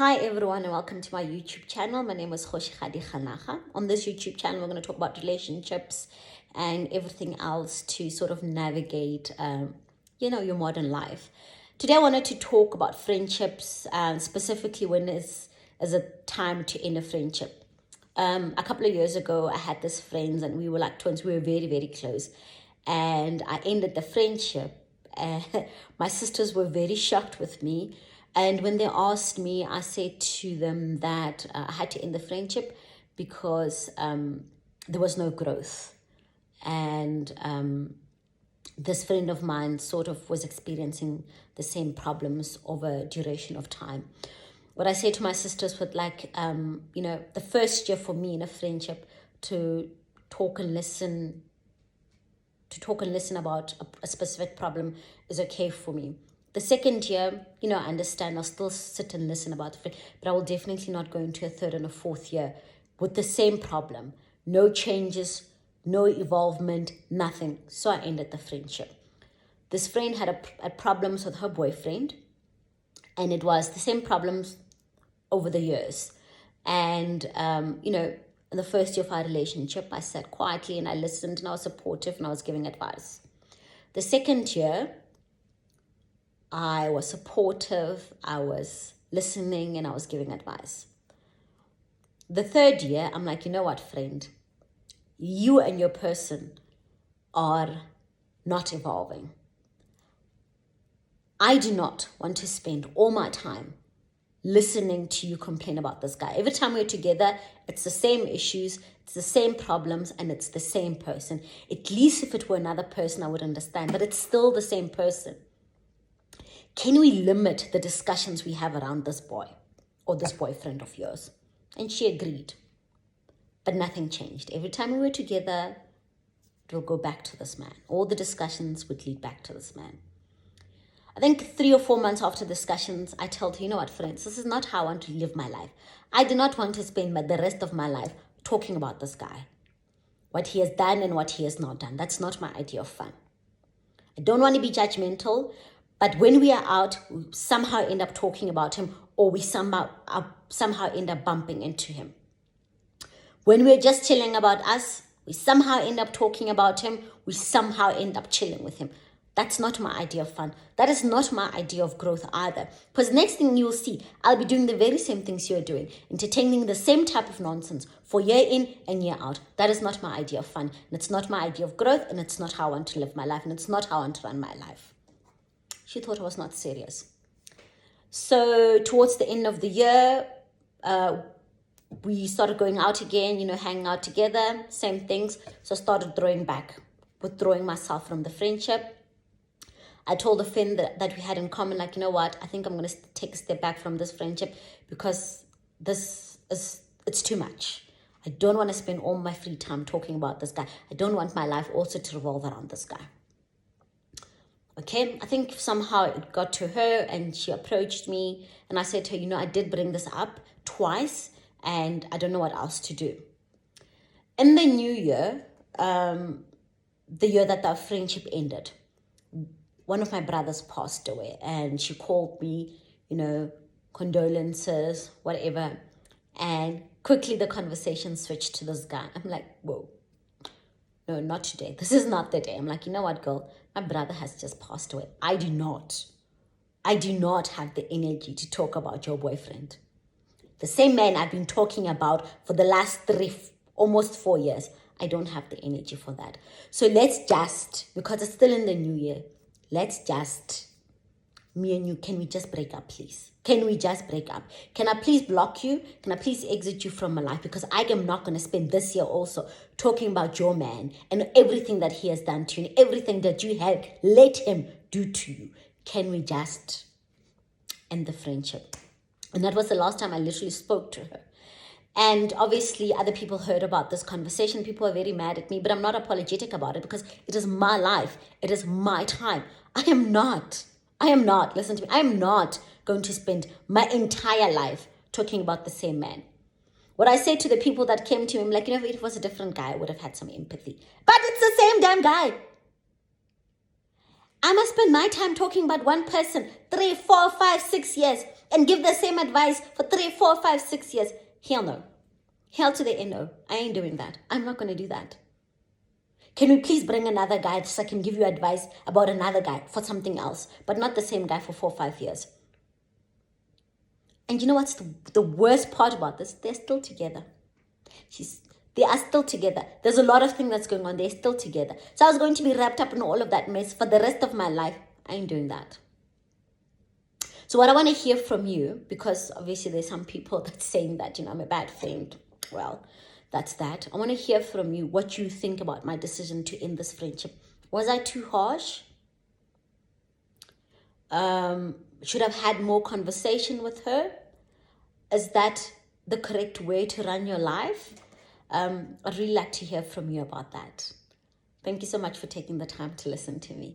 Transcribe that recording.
Hi everyone and welcome to my YouTube channel. My name is Kgoshikgadi Kganaga. On this YouTube channel, we're going to talk about relationships and everything else to sort of navigate, your modern life. Today, I wanted to talk about friendships, specifically when is a time to end a friendship. A couple of years ago, I had this friends and we were like twins. We were very, very close. And I ended the friendship. My sisters were very shocked with me. And when they asked me, I said to them that I had to end the friendship because there was no growth. And this friend of mine sort of was experiencing the same problems over a duration of time. What I say to my sisters was like, the first year for me in a friendship to talk and listen about a specific problem is okay for me. The second year, I understand, I'll still sit and listen about it, but I will definitely not go into a third and a fourth year with the same problem. No changes, no evolvement, nothing. So I ended the friendship. This friend had problems with her boyfriend, and it was the same problems over the years. And, in the first year of our relationship, I sat quietly and I listened and I was supportive and I was giving advice. The second year, I was supportive, I was listening, and I was giving advice. The third year, I'm like, you know what, friend? You and your person are not evolving. I do not want to spend all my time listening to you complain about this guy. Every time we're together, it's the same issues, it's the same problems, and it's the same person. At least if it were another person, I would understand, but it's still the same person. Can we limit the discussions we have around this boy or this boyfriend of yours? And she agreed. But nothing changed. Every time we were together, it will go back to this man. All the discussions would lead back to this man. I think 3 or 4 months after discussions, I told her, you know what, friends, this is not how I want to live my life. I do not want to spend the rest of my life talking about this guy, what he has done and what he has not done. That's not my idea of fun. I don't want to be judgmental, but when we are out, we somehow end up talking about him, or we somehow end up bumping into him. When we're just chilling about us, we somehow end up talking about him. We somehow end up chilling with him. That's not my idea of fun. That is not my idea of growth either. Because next thing you'll see, I'll be doing the very same things you're doing, entertaining the same type of nonsense for year in and year out. That is not my idea of fun. And it's not my idea of growth, and it's not how I want to live my life, and it's not how I want to run my life. She thought I was not serious. So towards the end of the year, we started going out again, hanging out together, same things. So I started withdrawing myself from the friendship. I told a friend that we had in common, like, you know what, I think I'm going to take a step back from this friendship because it's too much. I don't want to spend all my free time talking about this guy. I don't want my life also to revolve around this guy. Okay, I think somehow it got to her and she approached me and I said to her, I did bring this up twice and I don't know what else to do. In the new year, the year that our friendship ended, one of my brothers passed away and she called me, condolences, whatever. And quickly the conversation switched to this guy. I'm like, whoa. No, not today. This is not the day. I'm like, you know what, girl? My brother has just passed away. I do not have the energy to talk about your boyfriend. The same man I've been talking about for the last almost 4 years. I don't have the energy for that. So let's just, because it's still in the new year, me and you, can we just break up, please? Can we just break up? Can I please block you? Can I please exit you from my life? Because I am not going to spend this year also talking about your man and everything that he has done to you and everything that you have let him do to you. Can we just end the friendship? And that was the last time I literally spoke to her. And obviously other people heard about this conversation. People are very mad at me, but I'm not apologetic about it because it is my life. It is my time. I am not, listen to me, I am not going to spend my entire life talking about the same man. What I say to the people that came to me, I'm like, if it was a different guy, I would have had some empathy. But it's the same damn guy. I must spend my time talking about one person 3, 4, 5, 6 years. and give the same advice for 3, 4, 5, 6 years. Hell no. Hell to the no. I ain't doing that. I'm not going to do that. Can we please bring another guy so I can give you advice about another guy for something else, but not the same guy for 4 or 5 years? And you know what's the worst part about this? They're still together. They are still together. There's a lot of things that's going on. They're still together. So I was going to be wrapped up in all of that mess for the rest of my life. I ain't doing that. So what I want to hear from you, because obviously there's some people that's saying that, I'm a bad friend. Well, that's that. I want to hear from you what you think about my decision to end this friendship. Was I too harsh? Should have had more conversation with her? Is that the correct way to run your life? I'd really like to hear from you about that. Thank you so much for taking the time to listen to me.